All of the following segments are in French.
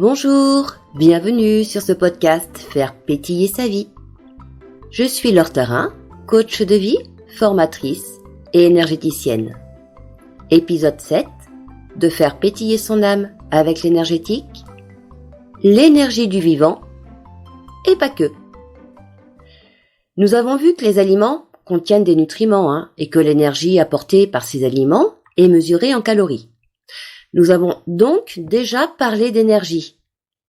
Bonjour, bienvenue sur ce podcast Faire pétiller sa vie. Je suis Laure Tharin, coach de vie, formatrice et énergéticienne. Épisode 7, de faire pétiller son âme avec l'énergétique, l'énergie du vivant et pas que. Nous avons vu que les aliments contiennent des nutriments et que l'énergie apportée par ces aliments est mesurée en calories. Nous avons donc déjà parlé d'énergie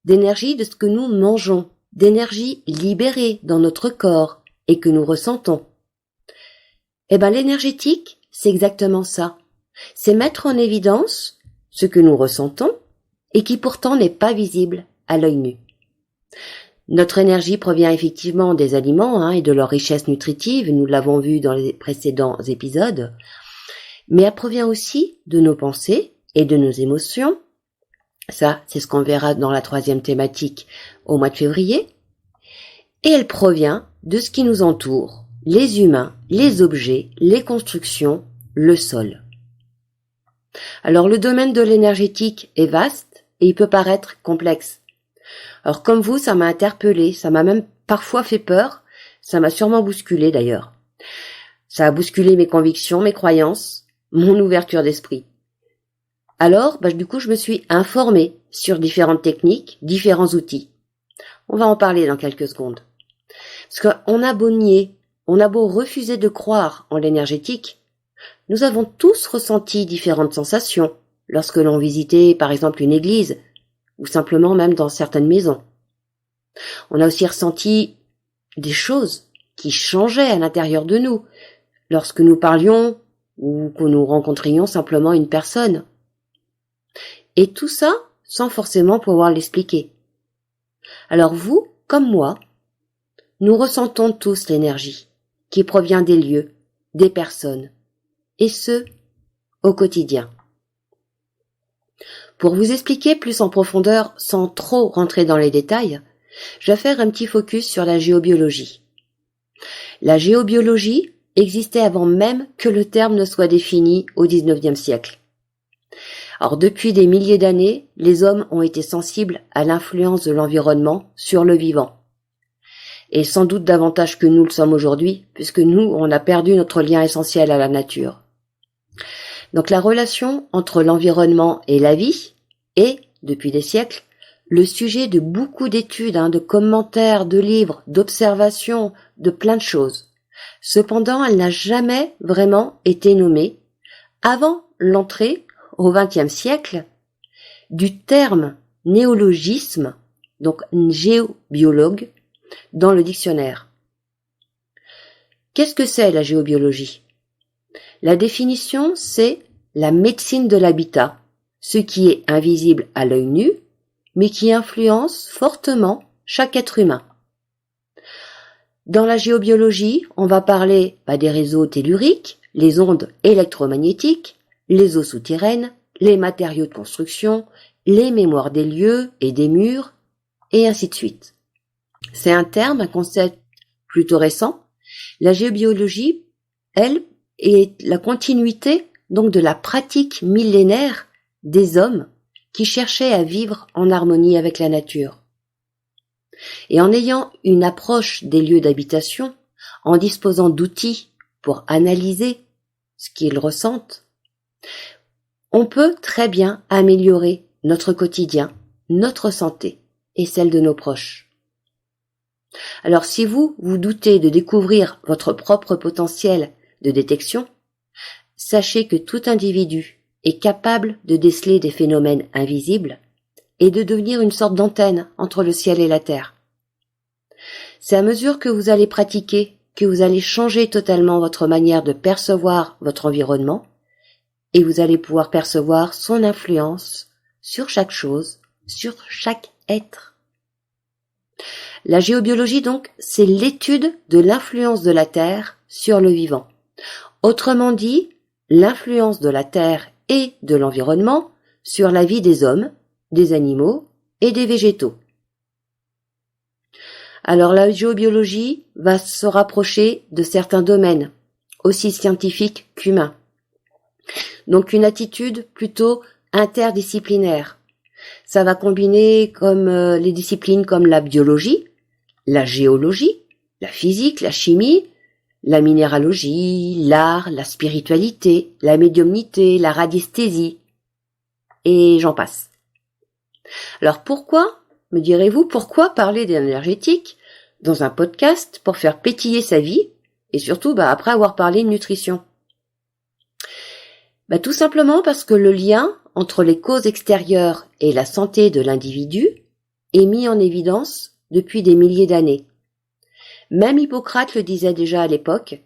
de ce que nous mangeons, d'énergie libérée dans notre corps et que nous ressentons. L'énergétique, c'est exactement ça. C'est mettre en évidence ce que nous ressentons et qui pourtant n'est pas visible à l'œil nu. Notre énergie provient effectivement des aliments et de leur richesse nutritive, nous l'avons vu dans les précédents épisodes, mais elle provient aussi de nos pensées et de nos émotions. Ça, c'est ce qu'on verra dans la 3e thématique au mois de février. Et elle provient de ce qui nous entoure, les humains, les objets, les constructions, le sol. Alors le domaine de l'énergétique est vaste et il peut paraître complexe. Alors comme vous, ça m'a interpellée, ça m'a même parfois fait peur, ça m'a sûrement bousculé d'ailleurs. Ça a bousculé mes convictions, mes croyances, mon ouverture d'esprit. Alors, du coup, je me suis informée sur différentes techniques, différents outils. On va en parler dans quelques secondes. Parce qu'on a beau nier, on a beau refuser de croire en l'énergétique, nous avons tous ressenti différentes sensations lorsque l'on visitait par exemple une église ou simplement même dans certaines maisons. On a aussi ressenti des choses qui changeaient à l'intérieur de nous lorsque nous parlions ou que nous rencontrions simplement une personne. Et tout ça sans forcément pouvoir l'expliquer. Alors vous, comme moi, nous ressentons tous l'énergie qui provient des lieux, des personnes, et ce, au quotidien. Pour vous expliquer plus en profondeur, sans trop rentrer dans les détails, je vais faire un petit focus sur la géobiologie. La géobiologie existait avant même que le terme ne soit défini au XIXe siècle. Alors depuis des milliers d'années, les hommes ont été sensibles à l'influence de l'environnement sur le vivant. Et sans doute davantage que nous le sommes aujourd'hui, puisque nous, on a perdu notre lien essentiel à la nature. Donc la relation entre l'environnement et la vie est, depuis des siècles, le sujet de beaucoup d'études, de commentaires, de livres, d'observations, de plein de choses. Cependant, elle n'a jamais vraiment été nommée avant l'entrée au XXe siècle, du terme néologisme, donc géobiologue, dans le dictionnaire. Qu'est-ce que c'est la géobiologie? La définition, c'est la médecine de l'habitat, ce qui est invisible à l'œil nu, mais qui influence fortement chaque être humain. Dans la géobiologie, on va parler des réseaux telluriques, les ondes électromagnétiques, les eaux souterraines, les matériaux de construction, les mémoires des lieux et des murs, et ainsi de suite. C'est un concept plutôt récent. La géobiologie, elle, est la continuité donc de la pratique millénaire des hommes qui cherchaient à vivre en harmonie avec la nature. Et en ayant une approche des lieux d'habitation, en disposant d'outils pour analyser ce qu'ils ressentent, on peut très bien améliorer notre quotidien, notre santé et celle de nos proches. Alors si vous doutez de découvrir votre propre potentiel de détection, sachez que tout individu est capable de déceler des phénomènes invisibles et de devenir une sorte d'antenne entre le ciel et la terre. C'est à mesure que vous allez pratiquer que vous allez changer totalement votre manière de percevoir votre environnement et vous allez pouvoir percevoir son influence sur chaque chose, sur chaque être. La géobiologie, donc, c'est l'étude de l'influence de la Terre sur le vivant. Autrement dit, l'influence de la Terre et de l'environnement sur la vie des hommes, des animaux et des végétaux. Alors la géobiologie va se rapprocher de certains domaines, aussi scientifiques qu'humains. Donc une attitude plutôt interdisciplinaire, Ça va combiner comme les disciplines comme la biologie, la géologie, la physique, la chimie, la minéralogie, l'art, la spiritualité, la médiumnité, la radiesthésie, et j'en passe. Alors pourquoi, me direz-vous, pourquoi parler d'énergétique dans un podcast pour faire pétiller sa vie et surtout après avoir parlé de nutrition? Tout simplement parce que le lien entre les causes extérieures et la santé de l'individu est mis en évidence depuis des milliers d'années. Même Hippocrate le disait déjà à l'époque,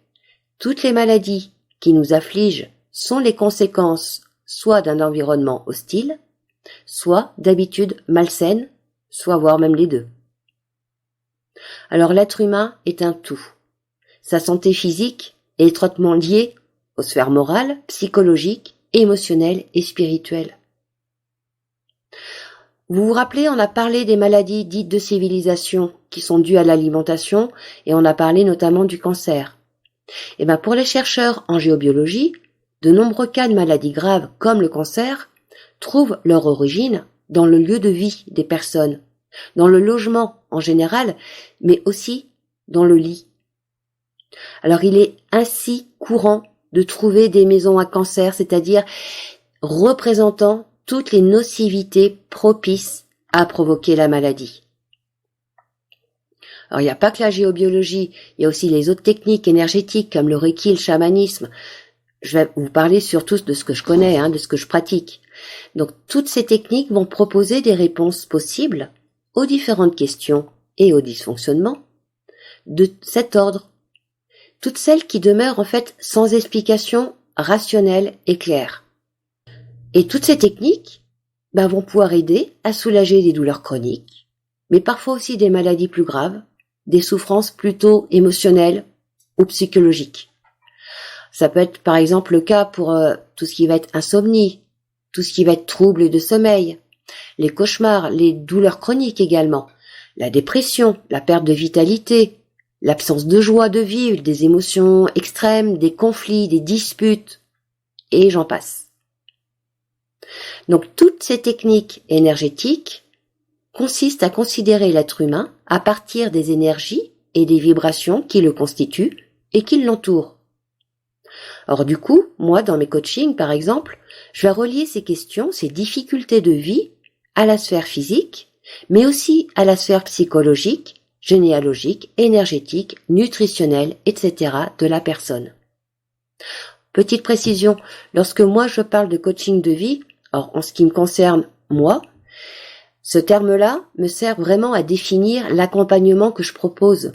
toutes les maladies qui nous affligent sont les conséquences soit d'un environnement hostile, soit d'habitudes malsaines, soit voire même les deux. Alors l'être humain est un tout. Sa santé physique est étroitement liée aux sphères morales, psychologiques, émotionnelles et spirituelles. Vous vous rappelez, on a parlé des maladies dites de civilisation qui sont dues à l'alimentation et on a parlé notamment du cancer. Pour les chercheurs en géobiologie, de nombreux cas de maladies graves comme le cancer trouvent leur origine dans le lieu de vie des personnes, dans le logement en général, mais aussi dans le lit. Alors il est ainsi courant de trouver des maisons à cancer, c'est-à-dire représentant toutes les nocivités propices à provoquer la maladie. Alors il n'y a pas que la géobiologie, il y a aussi les autres techniques énergétiques comme le reiki, le chamanisme. Je vais vous parler surtout de ce que je connais, de ce que je pratique. Donc toutes ces techniques vont proposer des réponses possibles aux différentes questions et aux dysfonctionnements de cet ordre. Toutes celles qui demeurent en fait sans explication rationnelle et claire. Et toutes ces techniques vont pouvoir aider à soulager des douleurs chroniques, mais parfois aussi des maladies plus graves, des souffrances plutôt émotionnelles ou psychologiques. Ça peut être par exemple le cas pour tout ce qui va être insomnie, tout ce qui va être troubles de sommeil, les cauchemars, les douleurs chroniques également, la dépression, la perte de vitalité, l'absence de joie de vivre, des émotions extrêmes, des conflits, des disputes, et j'en passe. Donc toutes ces techniques énergétiques consistent à considérer l'être humain à partir des énergies et des vibrations qui le constituent et qui l'entourent. Or du coup, moi dans mes coachings par exemple, je vais relier ces questions, ces difficultés de vie à la sphère physique, mais aussi à la sphère psychologique, généalogique, énergétique, nutritionnelle, etc. de la personne. Petite précision, lorsque moi je parle de coaching de vie, alors en ce qui me concerne moi, ce terme-là me sert vraiment à définir l'accompagnement que je propose,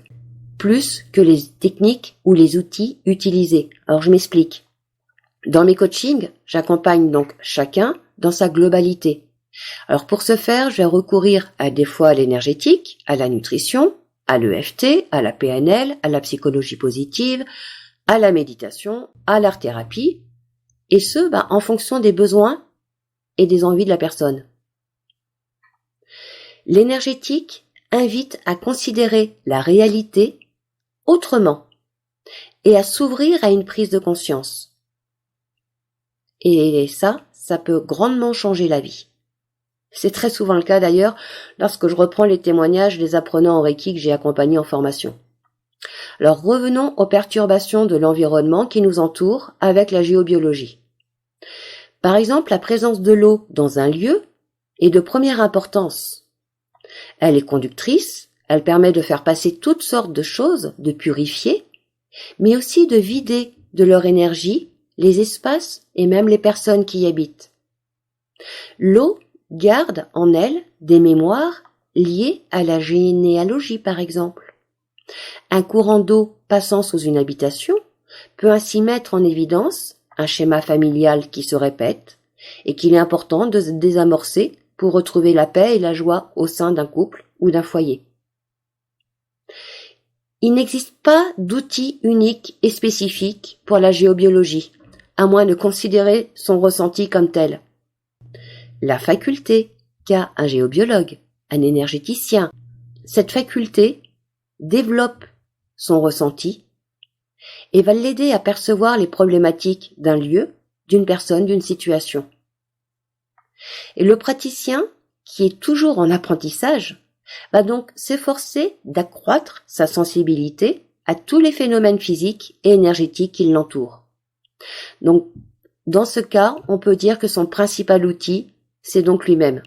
plus que les techniques ou les outils utilisés. Alors je m'explique. Dans mes coachings, j'accompagne donc chacun dans sa globalité. Alors pour ce faire, je vais recourir des fois à l'énergétique, à la nutrition, à l'EFT, à la PNL, à la psychologie positive, à la méditation, à l'art-thérapie, et ce, en fonction des besoins et des envies de la personne. L'énergétique invite à considérer la réalité autrement et à s'ouvrir à une prise de conscience. Et ça peut grandement changer la vie. C'est très souvent le cas d'ailleurs lorsque je reprends les témoignages des apprenants en Reiki que j'ai accompagnés en formation. Alors revenons aux perturbations de l'environnement qui nous entoure avec la géobiologie. Par exemple, la présence de l'eau dans un lieu est de première importance. Elle est conductrice, elle permet de faire passer toutes sortes de choses, de purifier, mais aussi de vider de leur énergie les espaces et même les personnes qui y habitent. L'eau garde en elle des mémoires liées à la généalogie par exemple. Un courant d'eau passant sous une habitation peut ainsi mettre en évidence un schéma familial qui se répète et qu'il est important de désamorcer pour retrouver la paix et la joie au sein d'un couple ou d'un foyer. Il n'existe pas d'outil unique et spécifique pour la géobiologie, à moins de considérer son ressenti comme tel. La faculté qu'a un géobiologue, un énergéticien, cette faculté développe son ressenti et va l'aider à percevoir les problématiques d'un lieu, d'une personne, d'une situation. Et le praticien qui est toujours en apprentissage, va donc s'efforcer d'accroître sa sensibilité à tous les phénomènes physiques et énergétiques qui l'entourent. Donc, dans ce cas, on peut dire que son principal outil, c'est donc lui-même.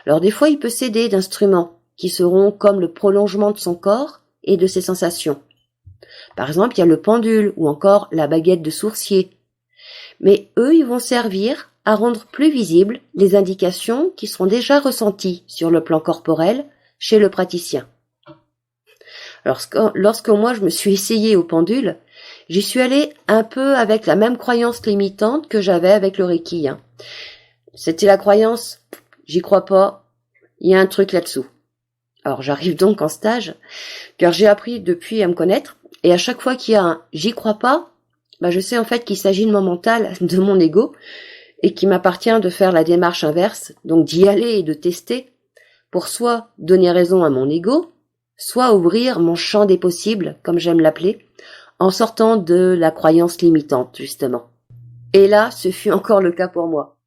Alors des fois, il peut s'aider d'instruments qui seront comme le prolongement de son corps et de ses sensations. Par exemple, il y a le pendule ou encore la baguette de sourcier. Mais eux, ils vont servir à rendre plus visibles les indications qui seront déjà ressenties sur le plan corporel chez le praticien. Lorsque moi je me suis essayée au pendule, j'y suis allée un peu avec la même croyance limitante que j'avais avec le Reiki. C'était la croyance, j'y crois pas, il y a un truc là-dessous. Alors j'arrive donc en stage, car j'ai appris depuis à me connaître, et à chaque fois qu'il y a un j'y crois pas, je sais en fait qu'il s'agit de mon mental, de mon ego, et qu'il m'appartient de faire la démarche inverse, donc d'y aller et de tester, pour soit donner raison à mon ego, soit ouvrir mon champ des possibles, comme j'aime l'appeler, en sortant de la croyance limitante, justement. Et là, ce fut encore le cas pour moi.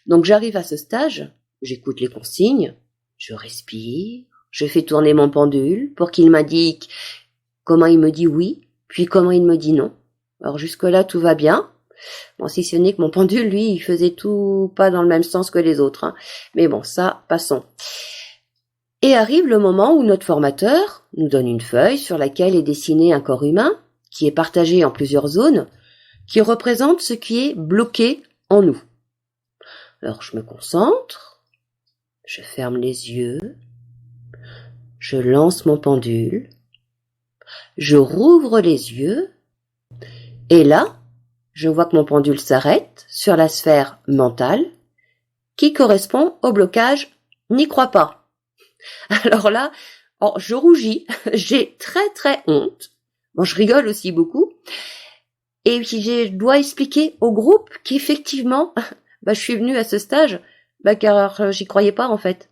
Donc j'arrive à ce stage, j'écoute les consignes, je respire, je fais tourner mon pendule pour qu'il m'indique comment il me dit oui, puis comment il me dit non. Alors jusque-là, tout va bien. Bon, si ce n'est que mon pendule, lui, il faisait tout pas dans le même sens que les autres. Mais bon, ça, passons. Et arrive le moment où notre formateur nous donne une feuille sur laquelle est dessiné un corps humain, qui est partagé en plusieurs zones, qui représente ce qui est bloqué en nous. Alors je me concentre, je ferme les yeux, je lance mon pendule, je rouvre les yeux, et là, je vois que mon pendule s'arrête sur la sphère mentale, qui correspond au blocage « n'y crois pas ». Alors là, je rougis, j'ai très très honte, bon je rigole aussi beaucoup, et puis je dois expliquer au groupe qu'effectivement, je suis venue à ce stage, car j'y croyais pas en fait.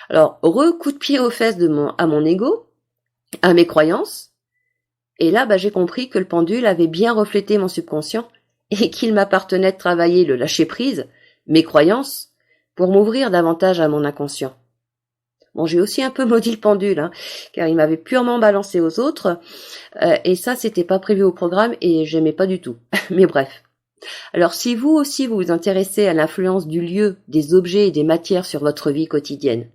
Alors, coup de pied aux fesses à mon ego, à mes croyances, et là, j'ai compris que le pendule avait bien reflété mon subconscient et qu'il m'appartenait de travailler le lâcher-prise, mes croyances, pour m'ouvrir davantage à mon inconscient. Bon, j'ai aussi un peu maudit le pendule, car il m'avait purement balancé aux autres, et ça, c'était pas prévu au programme et j'aimais pas du tout. Mais bref. Alors, si vous aussi vous vous intéressez à l'influence du lieu, des objets et des matières sur votre vie quotidienne,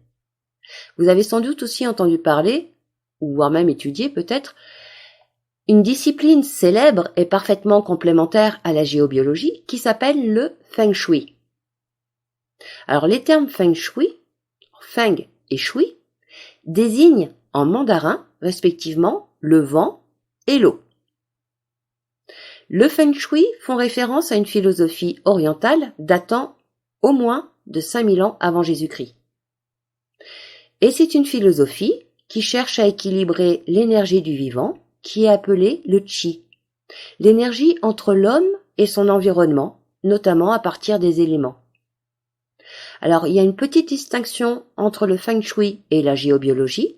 vous avez sans doute aussi entendu parler, ou voire même étudié peut-être, une discipline célèbre et parfaitement complémentaire à la géobiologie qui s'appelle le Feng Shui. Alors les termes Feng Shui, Feng et Shui, désignent en mandarin respectivement le vent et l'eau. Le Feng Shui font référence à une philosophie orientale datant au moins de 5000 ans avant Jésus-Christ. Et c'est une philosophie qui cherche à équilibrer l'énergie du vivant, qui est appelée le Qi, l'énergie entre l'homme et son environnement, notamment à partir des éléments. Alors, il y a une petite distinction entre le Feng Shui et la géobiologie,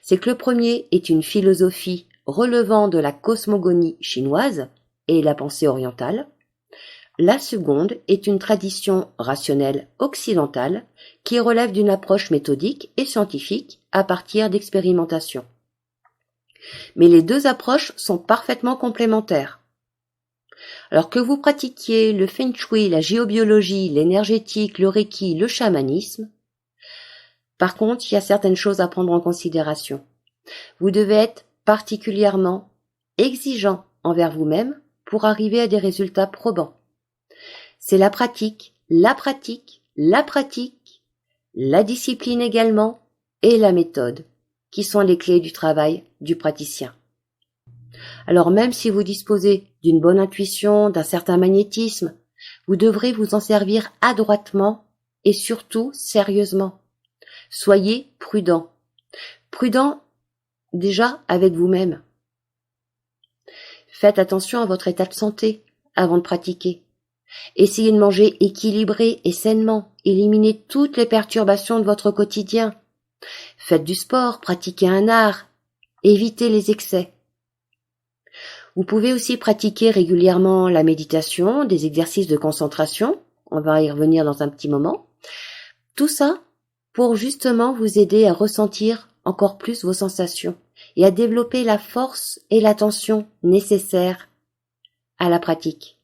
c'est que le premier est une philosophie relevant de la cosmogonie chinoise et la pensée orientale. La seconde est une tradition rationnelle occidentale qui relève d'une approche méthodique et scientifique à partir d'expérimentation. Mais les deux approches sont parfaitement complémentaires. Alors que vous pratiquiez le Feng Shui, la géobiologie, l'énergétique, le Reiki, le chamanisme, par contre, il y a certaines choses à prendre en considération. Vous devez être particulièrement exigeant envers vous-même pour arriver à des résultats probants. C'est la pratique, la discipline également et la méthode qui sont les clés du travail du praticien. Alors même si vous disposez d'une bonne intuition, d'un certain magnétisme, vous devrez vous en servir adroitement et surtout sérieusement. Soyez prudent. Prudent déjà avec vous-même. Faites attention à votre état de santé avant de pratiquer. Essayez de manger équilibré et sainement. Éliminez toutes les perturbations de votre quotidien. Faites du sport, pratiquez un art. Évitez les excès. Vous pouvez aussi pratiquer régulièrement la méditation, des exercices de concentration. On va y revenir dans un petit moment. Tout ça pour justement vous aider à ressentir encore plus vos sensations et à développer la force et l'attention nécessaires à la pratique.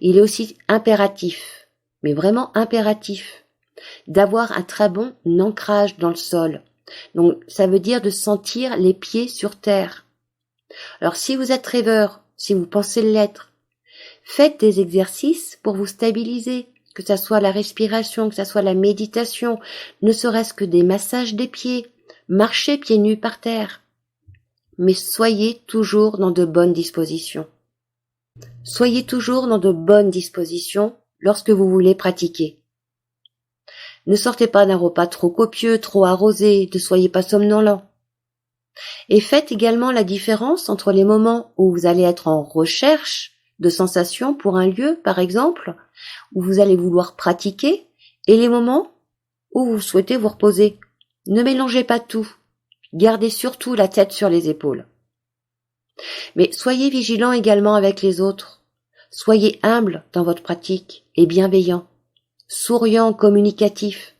Il est aussi impératif, mais vraiment impératif, d'avoir un très bon ancrage dans le sol. Donc ça veut dire de sentir les pieds sur terre. Alors si vous êtes rêveur, si vous pensez l'être, faites des exercices pour vous stabiliser, que ça soit la respiration, que ça soit la méditation, ne serait-ce que des massages des pieds, marchez pieds nus par terre. Mais soyez toujours dans de bonnes dispositions. Soyez toujours dans de bonnes dispositions lorsque vous voulez pratiquer. Ne sortez pas d'un repas trop copieux, trop arrosé, ne soyez pas somnolent. Et faites également la différence entre les moments où vous allez être en recherche de sensations pour un lieu, par exemple, où vous allez vouloir pratiquer, et les moments où vous souhaitez vous reposer. Ne mélangez pas tout. Gardez surtout la tête sur les épaules. Mais soyez vigilants également avec les autres. Soyez humble dans votre pratique et bienveillant, souriant, communicatif.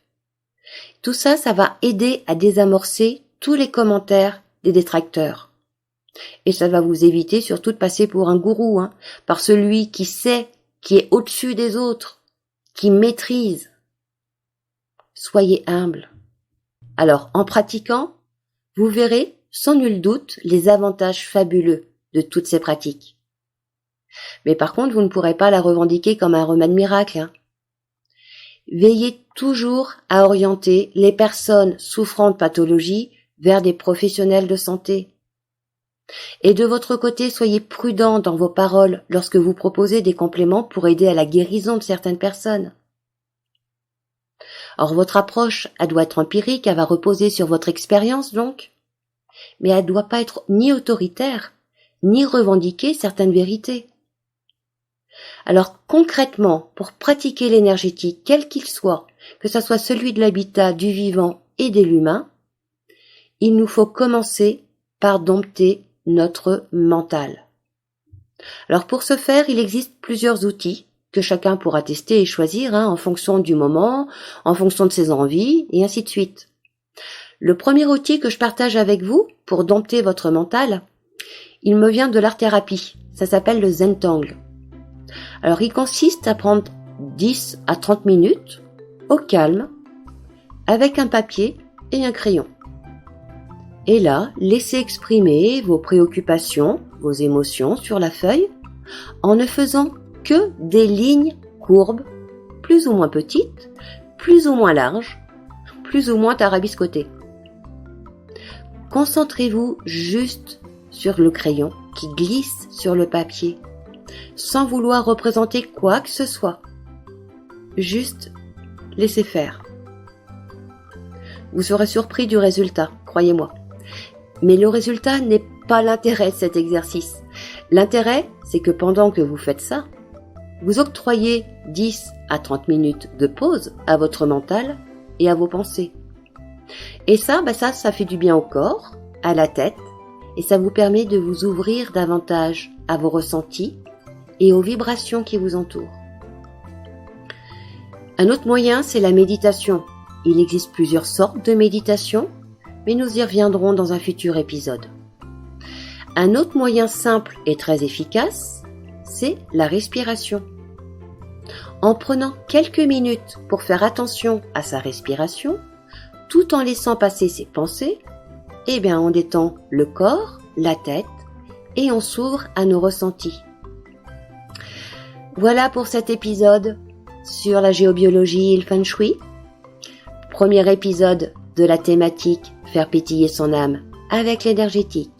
Tout ça, ça va aider à désamorcer tous les commentaires des détracteurs. Et ça va vous éviter surtout de passer pour un gourou, par celui qui sait, qui est au-dessus des autres, qui maîtrise. Soyez humble. Alors, en pratiquant, vous verrez, sans nul doute, les avantages fabuleux de toutes ces pratiques. Mais par contre, vous ne pourrez pas la revendiquer comme un remède miracle. Veillez toujours à orienter les personnes souffrant de pathologies vers des professionnels de santé. Et de votre côté, soyez prudent dans vos paroles lorsque vous proposez des compléments pour aider à la guérison de certaines personnes. Or, votre approche, elle doit être empirique, elle va reposer sur votre expérience donc, mais elle ne doit pas être ni autoritaire, ni revendiquer certaines vérités. Alors concrètement, pour pratiquer l'énergétique, quel qu'il soit, que ce soit celui de l'habitat, du vivant et de l'humain, il nous faut commencer par dompter notre mental. Alors pour ce faire, il existe plusieurs outils que chacun pourra tester et choisir en fonction du moment, en fonction de ses envies, et ainsi de suite. Le premier outil que je partage avec vous pour dompter votre mental, il me vient de l'art-thérapie. Ça s'appelle le Zentangle. Alors il consiste à prendre 10 à 30 minutes au calme avec un papier et un crayon. Et là, laissez exprimer vos préoccupations, vos émotions sur la feuille en ne faisant que des lignes courbes, plus ou moins petites, plus ou moins larges, plus ou moins tarabiscotées. Concentrez-vous juste sur le crayon qui glisse sur le papier, sans vouloir représenter quoi que ce soit. Juste laissez faire. Vous serez surpris du résultat, croyez-moi. Mais le résultat n'est pas l'intérêt de cet exercice. L'intérêt, c'est que pendant que vous faites ça, vous octroyez 10 à 30 minutes de pause à votre mental et à vos pensées. Et ça fait du bien au corps, à la tête, et ça vous permet de vous ouvrir davantage à vos ressentis et aux vibrations qui vous entourent. Un autre moyen, c'est la méditation. Il existe plusieurs sortes de méditation, mais nous y reviendrons dans un futur épisode. Un autre moyen simple et très efficace, c'est la respiration. En prenant quelques minutes pour faire attention à sa respiration, tout en laissant passer ses pensées, on détend le corps, la tête et on s'ouvre à nos ressentis. Voilà pour cet épisode sur la géobiologie et le feng shui. Premier épisode de la thématique faire pétiller son âme avec l'énergétique.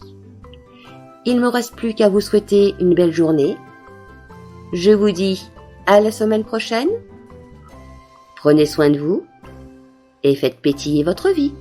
Il ne me reste plus qu'à vous souhaiter une belle journée. Je vous dis à la semaine prochaine. Prenez soin de vous et faites pétiller votre vie.